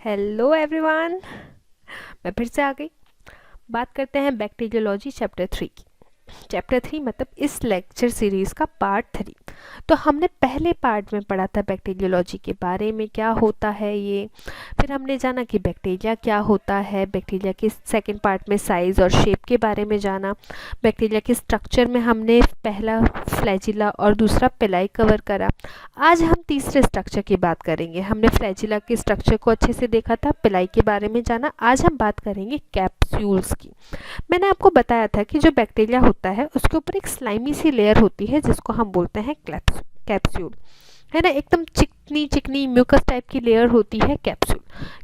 Hello everyone, मैं फिर से आ गई। बात करते हैं बैक्टीरियोलॉजी चैप्टर 3 की। चैप्टर 3 मतलब इस लेक्चर सीरीज़ का पार्ट 3। तो हमने पहले पार्ट में पढ़ा था बैक्टीरियोलॉजी के बारे में, क्या होता है ये। फिर हमने जाना कि बैक्टीरिया क्या होता है। बैक्टीरिया के सेकंड पार्ट में साइज़ और शेप के बारे में जाना। बैक्टीरिया के स्ट्रक्चर में हमने पहला फ्लैजिला और दूसरा पिलाई कवर करा। आज हम तीसरे स्ट्रक्चर की बात करेंगे। हमने फ्लैजिला के स्ट्रक्चर को अच्छे से देखा था, पिलाई के बारे में जाना। आज हम बात करेंगे कैप्सूल्स की। मैंने आपको बताया था कि जो बैक्टीरिया होता है उसके ऊपर एक स्लाइमी सी लेयर होती है जिसको हम बोलते हैं कैप्सूल, है ना। एकदम चिकनी चिकनी म्यूकस टाइप की लेयर होती है कैप्सूल।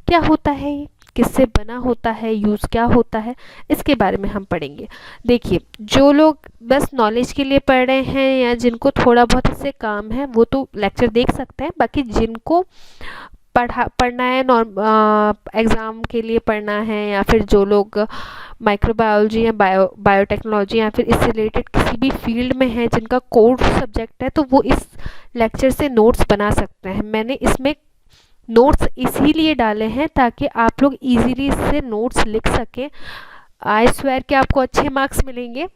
क्या होता है ये, किससे बना होता है, यूज़ क्या होता है, इसके बारे में हम पढ़ेंगे। देखिए, जो लोग बस नॉलेज के लिए पढ़ रहे हैं या जिनको थोड़ा बहुत इससे काम है वो तो लेक्चर देख सकते हैं। बाकी जिनको पढ़ना है, एग्ज़ाम के लिए पढ़ना है, या फिर जो लोग माइक्रोबायोलॉजी या बायोटेक्नोलॉजी या फिर इससे रिलेटेड किसी भी फील्ड में है, जिनका कोर सब्जेक्ट है, तो वो इस लेक्चर से नोट्स बना सकते हैं। मैंने इसमें नोट्स इसीलिए डाले हैं ताकि आप लोग इजीली इससे नोट्स लिख सकें। आई स्वेयर कि आपको अच्छे मार्क्स मिलेंगे,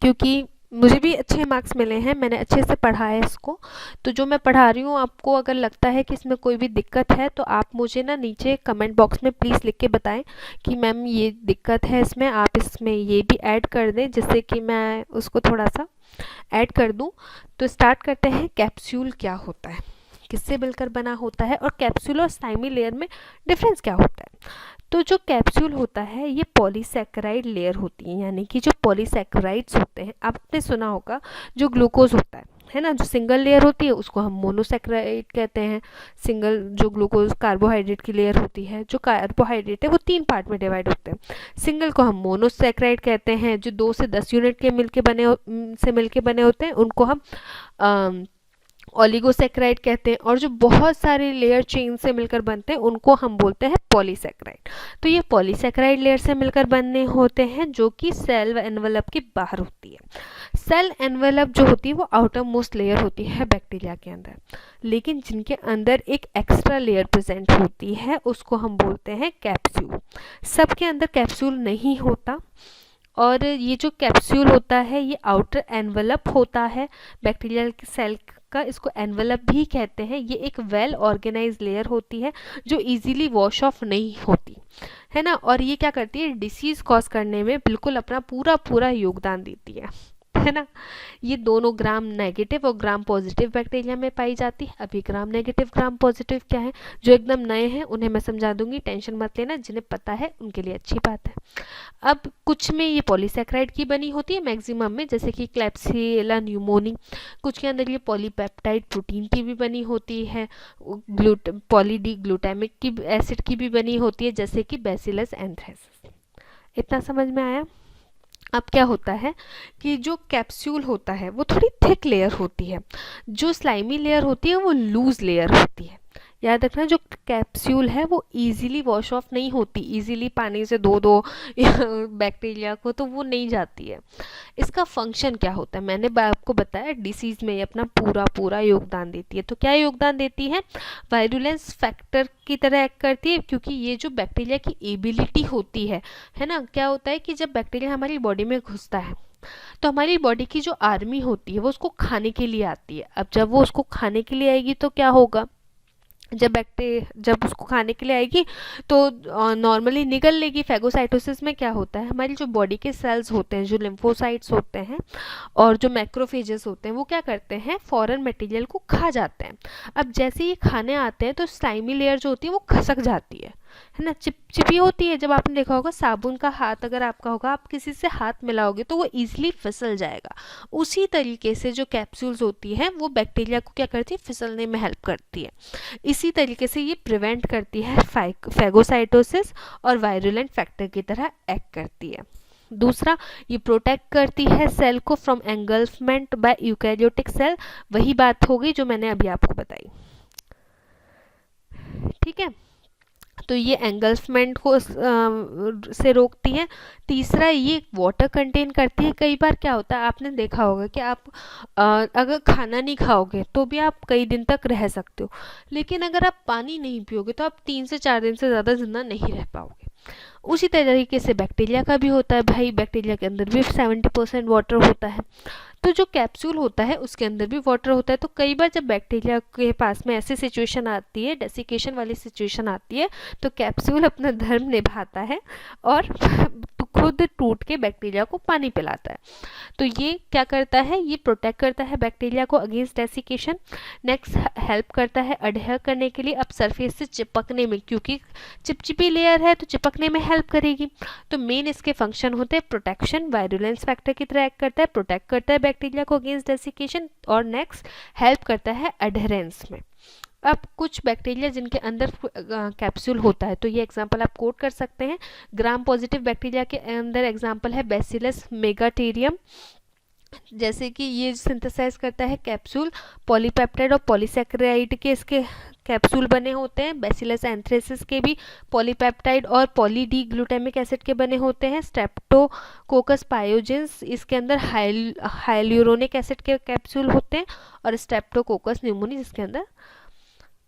क्योंकि मुझे भी अच्छे मार्क्स मिले हैं, मैंने अच्छे से पढ़ा है इसको। तो जो मैं पढ़ा रही हूँ, आपको अगर लगता है कि इसमें कोई भी दिक्कत है तो आप मुझे ना नीचे कमेंट बॉक्स में प्लीज़ लिख के बताएं कि मैम ये दिक्कत है इसमें, आप इसमें ये भी ऐड कर दें जिससे कि मैं उसको थोड़ा सा ऐड कर दूँ। तो स्टार्ट करते हैं। कैप्सूल क्या होता है, किससे मिलकर बना होता है, और कैप्सूल और स्लाइमी लेयर में डिफरेंस क्या होता है। तो जो कैप्सूल होता है ये पॉलीसैकेराइड लेयर होती है, यानी कि जो पॉलीसैकेराइड्स होते हैं, आपने सुना होगा जो ग्लूकोज होता है ना, जो सिंगल लेयर होती है उसको हम मोनोसैकेराइड कहते हैं। सिंगल जो ग्लूकोज कार्बोहाइड्रेट की लेयर होती है, जो कार्बोहाइड्रेट है वो 3 पार्ट में डिवाइड होते हैं। सिंगल को हम मोनोसैकेराइड कहते हैं। जो 2 से 10 यूनिट के मिलके बने होते हैं उनको हम ओलिगोसैकेराइड कहते हैं। और जो बहुत सारे लेयर चेन से मिलकर बनते हैं उनको हम बोलते हैं पॉलीसैकेराइड। तो ये पॉलीसैकेराइड लेयर से मिलकर बनने होते हैं, जो कि सेल एनवेलप के बाहर होती है। सेल एनवेलप जो होती है वो आउटर मोस्ट लेयर होती है बैक्टीरिया के अंदर, लेकिन जिनके अंदर एक एक्स्ट्रा लेयर प्रेजेंट होती है उसको हम बोलते हैं कैप्सूल। सबके अंदर कैप्सूल नहीं होता, और ये जो कैप्सूल होता है ये आउटर एनवेलप होता है बैक्टीरियल सेल का। इसको एनवेलप भी कहते हैं। ये एक वेल ऑर्गेनाइज लेयर होती है जो इजीली वॉश ऑफ नहीं होती, है ना। और ये क्या करती है, डिसीज कॉज करने में बिल्कुल अपना पूरा योगदान देती है ना। ये दोनों ग्राम नेगेटिव और ग्राम पॉजिटिव बैक्टीरिया में पाई जाती है। अभी ग्राम नेगेटिव ग्राम पॉजिटिव क्या है, जो एकदम नए हैं उन्हें मैं समझा दूंगी, टेंशन मत लेना। जिन्हें पता है उनके लिए अच्छी बात है। अब कुछ में ये पॉलीसैकेराइड की बनी होती है मैक्सिमम में, जैसे कि क्लैप्सिला न्यूमोनी। कुछ के अंदर ये पॉलीपेप्टाइड प्रोटीन की भी बनी होती है। पॉली डी ग्लूटामिक की एसिड की भी बनी होती है, जैसे कि बैसिलस एंथ्रेसिस। इतना समझ में आया। अब क्या होता है कि जो कैप्सूल होता है वो थोड़ी थिक लेयर होती है, जो स्लाइमी लेयर होती है वो लूज लेयर होती है। याद रखना, जो कैप्सूल है वो इजीली वॉश ऑफ नहीं होती, इजीली पानी से धो दो बैक्टीरिया को तो वो नहीं जाती है। इसका फंक्शन क्या होता है, मैंने आपको बताया डिसीज में ये अपना पूरा योगदान देती है। तो क्या योगदान देती है, वायरुलेंस फैक्टर की तरह एक्ट करती है, क्योंकि ये जो बैक्टीरिया की एबिलिटी होती है ना। क्या होता है कि जब बैक्टीरिया हमारी बॉडी में घुसता है तो हमारी बॉडी की जो आर्मी होती है वो उसको खाने के लिए आती है। अब जब वो उसको खाने के लिए आएगी तो क्या होगा, जब उसको खाने के लिए आएगी तो नॉर्मली निगल लेगी। फैगोसाइटोसिस में क्या होता है, हमारी जो बॉडी के सेल्स होते हैं, जो लिम्फोसाइट्स होते हैं और जो मैक्रोफेजेस होते हैं, वो क्या करते हैं, फॉरेन मटेरियल को खा जाते हैं। अब जैसे ये खाने आते हैं तो स्लाइमी लेयर जो होती है वो खसक जाती है ना, चिपचिपी होती है। जब आपने देखा होगा साबुन का हाथ अगर आपका होगा, आप किसी से हाथ मिलाओगे तो वो ईजिली फिसल जाएगा। उसी तरीके से जो कैप्सूल्स होती हैं वो बैक्टीरिया को क्या करती है, फिसलने में हेल्प करती है। इसी तरीके से ये प्रिवेंट करती है फैगोसाइटोसिस और वायरुलेंट फैक्टर की तरह एक्ट करती है। दूसरा, ये प्रोटेक्ट करती है सेल को फ्रॉम एंगल्फमेंट बाय यूकैरियोटिक सेल। वही बात हो गई जो मैंने अभी आपको बताई, ठीक है। तो ये एंगल्फमेंट को से रोकती है। तीसरा, ये वाटर कंटेन करती है। कई बार क्या होता है, आपने देखा होगा कि आप अगर खाना नहीं खाओगे तो भी आप कई दिन तक रह सकते हो, लेकिन अगर आप पानी नहीं पियोगे तो आप 3 से 4 दिन से ज़्यादा जिंदा नहीं रह पाओगे। उसी तरीके से बैक्टीरिया का भी होता है भाई, बैक्टीरिया के अंदर भी 70% वाटर होता है। तो जो कैप्सूल होता है उसके अंदर भी वाटर होता है। तो कई बार जब बैक्टीरिया के पास में ऐसी सिचुएशन आती है, डेसिकेशन वाली सिचुएशन आती है, तो कैप्सूल अपना धर्म निभाता है और खुद टूट के बैक्टीरिया को पानी पिलाता है। तो ये क्या करता है, ये प्रोटेक्ट करता है बैक्टीरिया को अगेंस्ट डेसिकेशन। नेक्स्ट, हेल्प करता है अडहेयर करने के लिए, अब सरफेस से चिपकने में, क्योंकि चिपचिपी लेयर है तो चिपकने में हेल्प करेगी। तो मेन इसके फंक्शन होते हैं प्रोटेक्शन, वायरुलेंस फैक्टर की तरह एक्ट करता है, प्रोटेक्ट करता है बैक्टीरिया को अगेंस्ट डेसिकेशन, और नेक्स्ट हेल्प करता है अडहेरेंस में। अब कुछ बैक्टीरिया जिनके अंदर कैप्सूल होता है, तो ये एग्जांपल आप कोट कर सकते हैं। ग्राम पॉजिटिव बैक्टीरिया के अंदर एग्जांपल है बैसिलस मेगाटेरियम, जैसे कि ये सिंथेसाइज करता है कैप्सूल, पॉलीपेप्टाइड और पॉलीसैकेराइड के इसके कैप्सूल बने होते हैं। बैसिलस एंथ्रेसिस के भी पॉलीपेप्टाइड और पॉली डी ग्लूटामिक एसिड के बने होते हैं। स्ट्रेप्टोकोकस पायोजेंस, इसके अंदर हाइल्यूरोनिक एसिड के कैप्सूल होते हैं, और स्ट्रेप्टोकोकस न्यूमोनी जिसके अंदर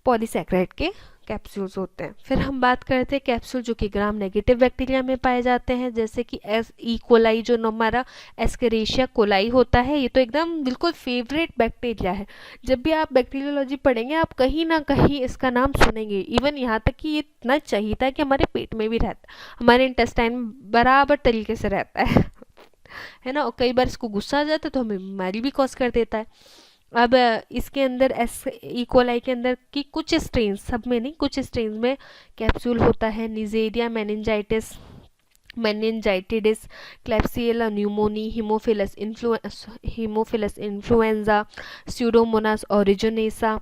पॉलीसैकेराइड के कैप्सूल्स होते हैं। फिर हम बात करते हैं कैप्सूल जो कि ग्राम नेगेटिव बैक्टीरिया में पाए जाते हैं, जैसे कि ई कोलाई जो हमारा एस्केरेशिया कोलाई होता है, ये तो एकदम बिल्कुल फेवरेट बैक्टीरिया है। जब भी आप बैक्टीरियोलॉजी पढ़ेंगे आप कहीं ना कहीं इसका नाम सुनेंगे। इवन यहाँ तक कि ये इतना चाहिए कि हमारे पेट में भी रहता है, हमारे इंटेस्टाइन में बराबर तरीके से रहता है ना। और कई बार इसको गुस्सा आ जाता है तो हमें बीमारी भी कॉज कर देता है। अब इसके अंदर ई कोलाई के अंदर की कुछ स्ट्रेन, सब में नहीं, कुछ स्ट्रेन में कैप्सूल होता है। Neisseria meningitidis, klebsiella pneumoniae, haemophilus influenzae, pseudomonas aeruginosa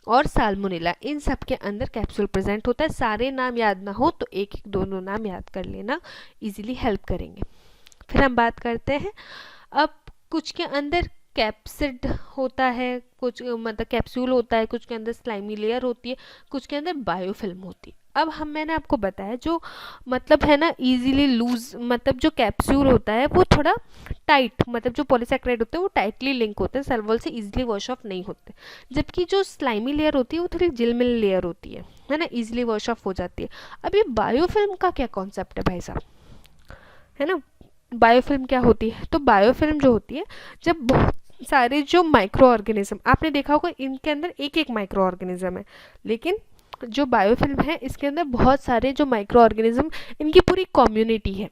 और साल्मोनेला, इन सब के अंदर कैप्सूल प्रेजेंट होता है। सारे नाम याद ना हो तो एक एक दोनों नाम याद कर लेना, इजीली हेल्प करेंगे। फिर हम बात करते हैं, अब कुछ के अंदर कैप्सिड होता है, कुछ मतलब कैप्सूल होता है, कुछ के अंदर स्लाइमी लेयर होती है, कुछ के अंदर बायोफिल्म होती है। अब मैंने आपको बताया जो मतलब है ना इजीली लूज, मतलब जो कैप्सूल होता है वो थोड़ा टाइट, मतलब जो पॉलीसैकेराइड होते हैं वो टाइटली लिंक होते हैं, सेल वॉल से इजीली वॉश ऑफ नहीं होते, जबकि जो स्लाइमी लेयर होती है वो थोड़ी जिलमिल लेयर होती है ना, इजीली वॉश ऑफ हो जाती है। अब ये बायोफिल्म का क्या कॉन्सेप्ट है भाई साहब, है ना। बायोफिल्म क्या होती है, तो बायोफिल्म जो होती है, जब बहुत सारे जो माइक्रो ऑर्गेनिज्म, आपने देखा होगा इनके अंदर एक एक माइक्रो ऑर्गेनिज्म है, लेकिन जो बायोफिल्म है इसके अंदर बहुत सारे जो माइक्रो ऑर्गेनिज्म, इनकी पूरी कम्युनिटी है।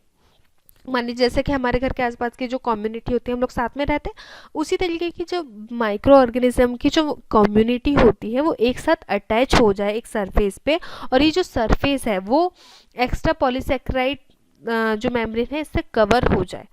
मान लीजिए जैसे कि हमारे घर के आसपास की जो कम्युनिटी होती है, हम लोग साथ में रहते हैं, उसी तरीके की जो माइक्रो ऑर्गेनिज्म की जो कम्युनिटी होती है वो एक साथ अटैच हो जाए एक सरफेस पे, और ये जो सरफेस है वो एक्स्ट्रा पॉलीसैकेराइड जो मेम्ब्रेन है इससे कवर हो जाए,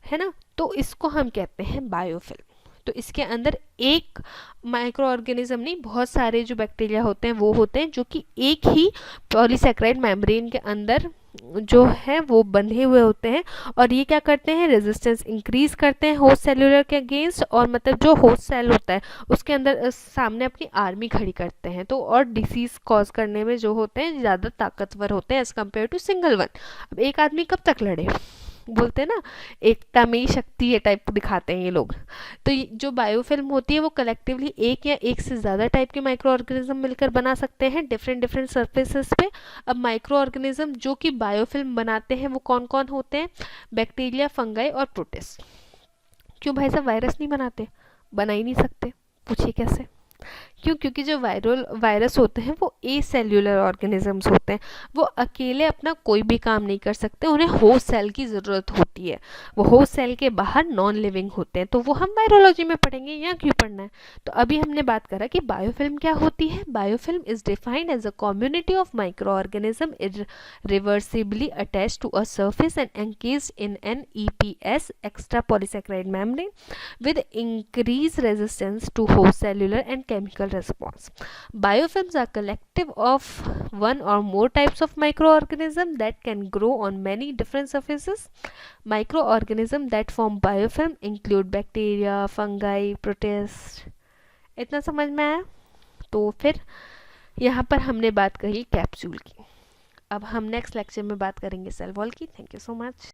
है ना, तो इसको हम कहते हैं बायोफिल्म। तो इसके अंदर एक माइक्रो ऑर्गेनिज्म नहीं, बहुत सारे जो बैक्टीरिया होते हैं वो होते हैं जो कि एक ही पॉलीसैकेराइड मेम्ब्रेन के अंदर जो है वो बंधे हुए होते हैं, और ये क्या करते हैं, रेजिस्टेंस इंक्रीज करते हैं होस्ट सेलुलर के अगेंस्ट, और मतलब जो होस्ट सेल होता है उसके अंदर सामने अपनी आर्मी खड़ी करते हैं, तो और डिसीज कॉज करने में जो होते हैं ज़्यादा ताकतवर होते हैं as compare to single one. अब एक आदमी कब तक लड़े, बोलते हैं ना एकता में ही शक्ति है टाइप दिखाते हैं ये लोग। तो जो बायोफिल्म होती है वो कलेक्टिवली एक या एक से ज़्यादा टाइप के माइक्रो ऑर्गेनिज्म मिलकर बना सकते हैं डिफरेंट डिफरेंट सरफेसेस पे। अब माइक्रो ऑर्गेनिज्म जो कि बायोफिल्म बनाते हैं वो कौन कौन होते हैं, बैक्टीरिया, फंगाई और प्रोटिस्ट। क्यों भाई साहब वायरस नहीं बनाते, बना ही नहीं सकते, पूछिए कैसे, क्यों, क्योंकि जो वायरस होते हैं वो ए सेल्यूलर ऑर्गेनिजम्स होते हैं, वो अकेले अपना कोई भी काम नहीं कर सकते, उन्हें होस्ट सेल की ज़रूरत होती है, वो होस्ट सेल के बाहर नॉन लिविंग होते हैं, तो वो हम वायरोलॉजी में पढ़ेंगे, यहाँ क्यों पढ़ना है। तो अभी हमने बात करा कि बायोफिल्म क्या होती है। Biofilm is defined as a community of micro organism reversibly attached to a surface and encased in an EPS extra polysaccharide membrane with increased resistance to host cellular and chemical response. Biofilms are collective of one or more types of microorganisms that can grow on many different surfaces. Microorganisms that form biofilm include bacteria, fungi, protists. इतना समझ में आया। तो फिर यहाँ पर हमने बात कही कैप्सूल की। अब हम नेक्स्ट लेक्चर में बात करेंगे सेल वॉल की। Thank you so much.